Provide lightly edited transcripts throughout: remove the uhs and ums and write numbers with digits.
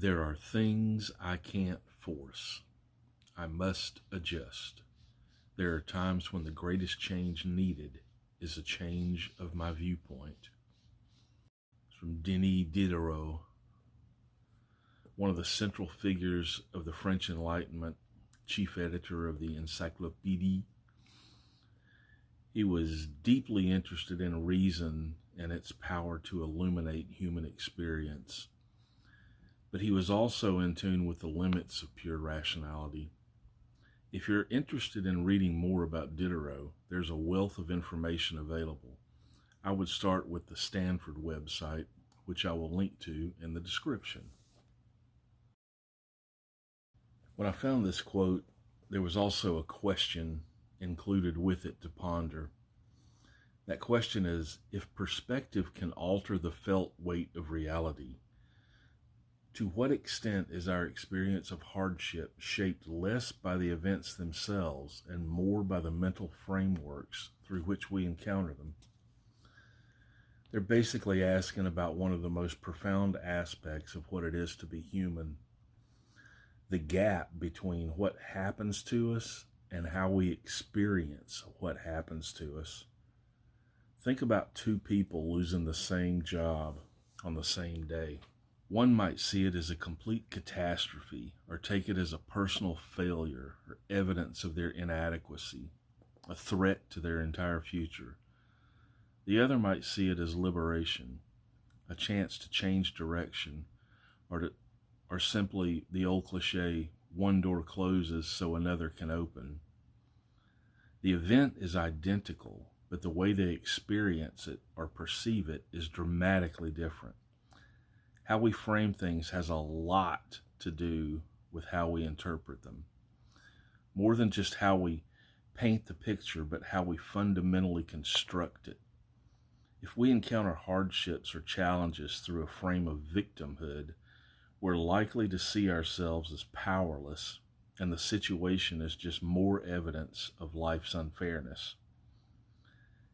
There are things I can't force. I must adjust. There are times when the greatest change needed is a change of my viewpoint. It's from Denis Diderot, one of the central figures of the French Enlightenment, chief editor of the Encyclopédie. He was deeply interested in reason and its power to illuminate human experience. But he was also in tune with the limits of pure rationality. If you're interested in reading more about Diderot, there's a wealth of information available. I would start with the Stanford website, which I will link to in the description. When I found this quote, there was also a question included with it to ponder. That question is, if perspective can alter the felt weight of reality, to what extent is our experience of hardship shaped less by the events themselves and more by the mental frameworks through which we encounter them? They're basically asking about one of the most profound aspects of what it is to be human, the gap between what happens to us and how we experience what happens to us. Think about two people losing the same job on the same day. One might see it as a complete catastrophe or take it as a personal failure or evidence of their inadequacy, a threat to their entire future. The other might see it as liberation, a chance to change direction, or simply the old cliche, one door closes so another can open. The event is identical, but the way they experience it or perceive it is dramatically different. How we frame things has a lot to do with how we interpret them. More than just how we paint the picture, but how we fundamentally construct it. If we encounter hardships or challenges through a frame of victimhood, we're likely to see ourselves as powerless, and the situation is just more evidence of life's unfairness.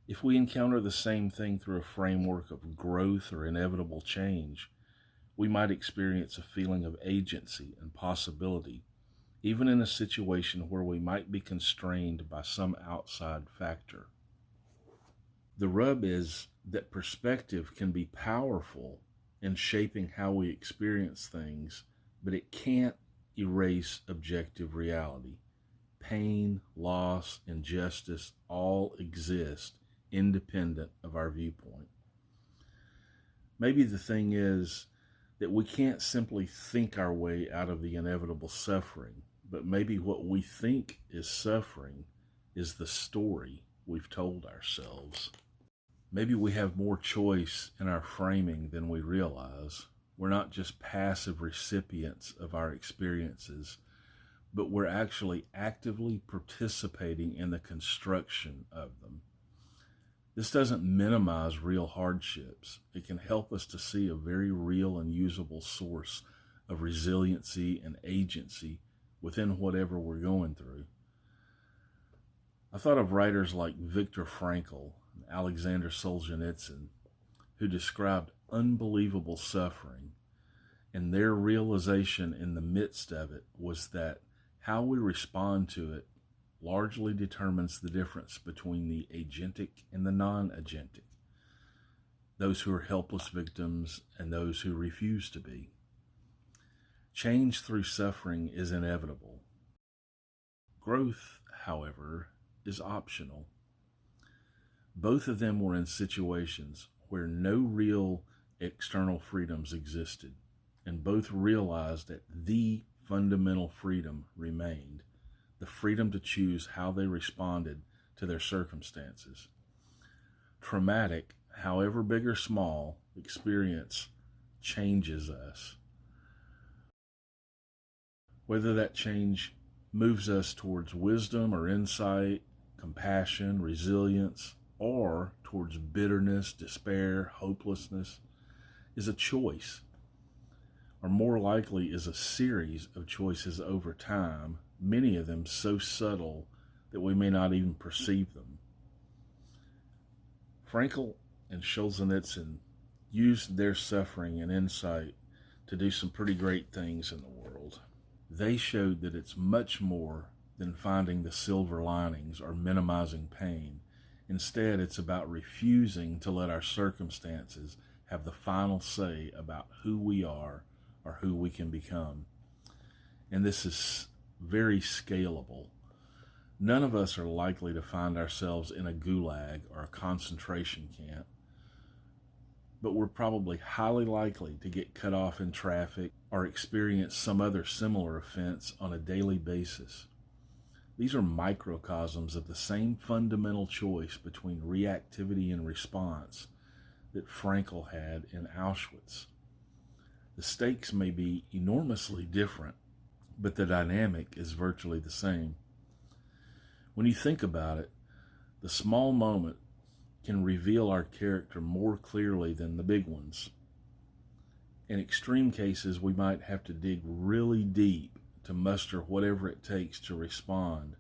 If we encounter the same thing through a framework of growth or inevitable change, we might experience a feeling of agency and possibility, even in a situation where we might be constrained by some outside factor. The rub is that perspective can be powerful in shaping how we experience things, but it can't erase objective reality. Pain, loss, injustice all exist independent of our viewpoint. Maybe the thing is that we can't simply think our way out of the inevitable suffering, but maybe what we think is suffering is the story we've told ourselves. Maybe we have more choice in our framing than we realize. We're not just passive recipients of our experiences, but we're actually actively participating in the construction of them. This doesn't minimize real hardships. It can help us to see a very real and usable source of resiliency and agency within whatever we're going through. I thought of writers like Viktor Frankl and Alexander Solzhenitsyn, who described unbelievable suffering, and their realization in the midst of it was that how we respond to it largely determines the difference between the agentic and the non-agentic, those who are helpless victims and those who refuse to be. Change through suffering is inevitable. Growth, however, is optional. Both of them were in situations where no real external freedoms existed, and both realized that the fundamental freedom remained, the freedom to choose how they responded to their circumstances. Traumatic, however big or small, experience changes us. Whether that change moves us towards wisdom or insight, compassion, resilience, or towards bitterness, despair, hopelessness, is a choice, or more likely is a series of choices over time, many of them so subtle that we may not even perceive them. Frankl and Solzhenitsyn used their suffering and insight to do some pretty great things in the world. They showed that it's much more than finding the silver linings or minimizing pain. Instead, it's about refusing to let our circumstances have the final say about who we are or who we can become. And this is very scalable. None of us are likely to find ourselves in a gulag or a concentration camp, but we're probably highly likely to get cut off in traffic or experience some other similar offense on a daily basis. These are microcosms of the same fundamental choice between reactivity and response that Frankl had in Auschwitz. The stakes may be enormously different, but the dynamic is virtually the same. When you think about it, the small moment can reveal our character more clearly than the big ones. In extreme cases, we might have to dig really deep to muster whatever it takes to respond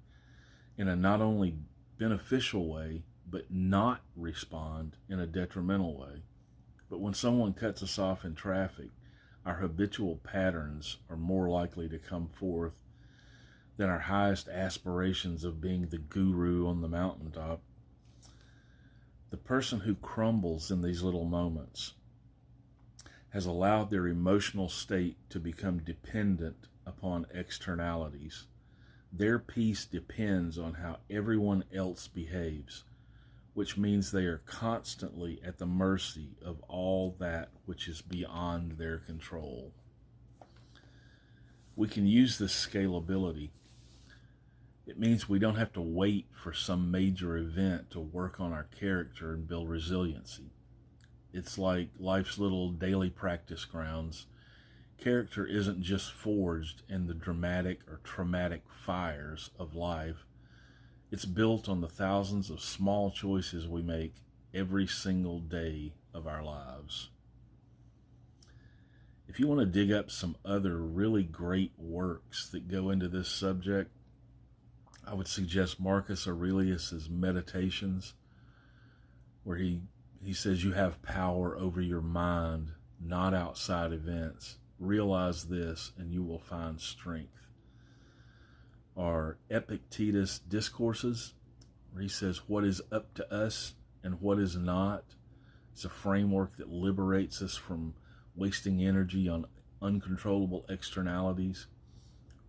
in a not only beneficial way, but not respond in a detrimental way. But when someone cuts us off in traffic, our habitual patterns are more likely to come forth than our highest aspirations of being the guru on the mountaintop. The person who crumbles in these little moments has allowed their emotional state to become dependent upon externalities. Their peace depends on how everyone else behaves, which means they are constantly at the mercy of all that which is beyond their control. We can use this scalability. It means we don't have to wait for some major event to work on our character and build resiliency. It's like life's little daily practice grounds. Character isn't just forged in the dramatic or traumatic fires of life. It's built on the thousands of small choices we make every single day of our lives. If you want to dig up some other really great works that go into this subject, I would suggest Marcus Aurelius's Meditations, where he says you have power over your mind, not outside events. Realize this and you will find strength. Or Epictetus' Discourses, where he says what is up to us and what is not. It's a framework that liberates us from wasting energy on uncontrollable externalities.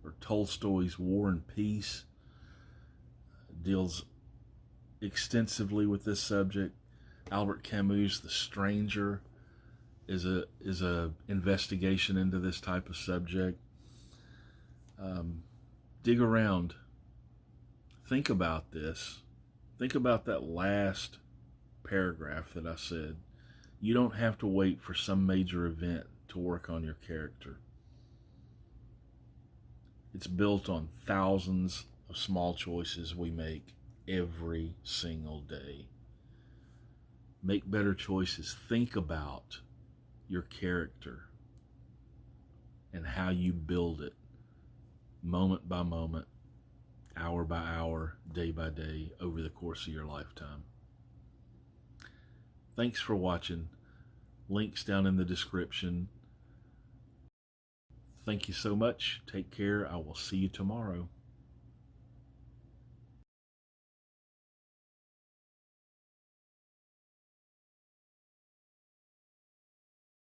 Or Tolstoy's War and Peace deals extensively with this subject. Albert Camus' The Stranger is a investigation into this type of subject. Dig around. Think about this. Think about that last paragraph that I said. You don't have to wait for some major event to work on your character. It's built on thousands of small choices we make every single day. Make better choices. Think about your character and how you build it moment by moment, hour by hour, day by day, over the course of your lifetime. Thanks for watching. Links down in the description. Thank you so much. Take care. I will see you tomorrow.